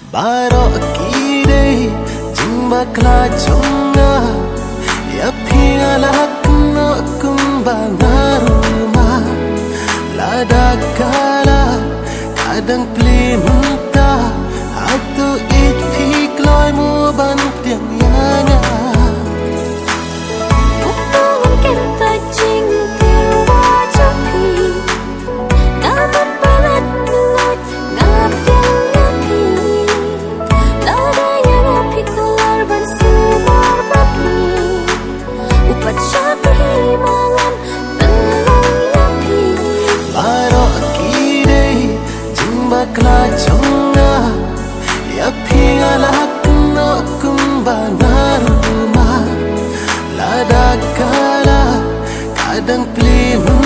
Barok kide jimbakla jonga ya pingalak no kumbang rumah lada kala kadang pelimunta atau itik loy mu bantiang yana. Bakla jonga ya pingalak no kumbang rumah lada kala kadang pelimu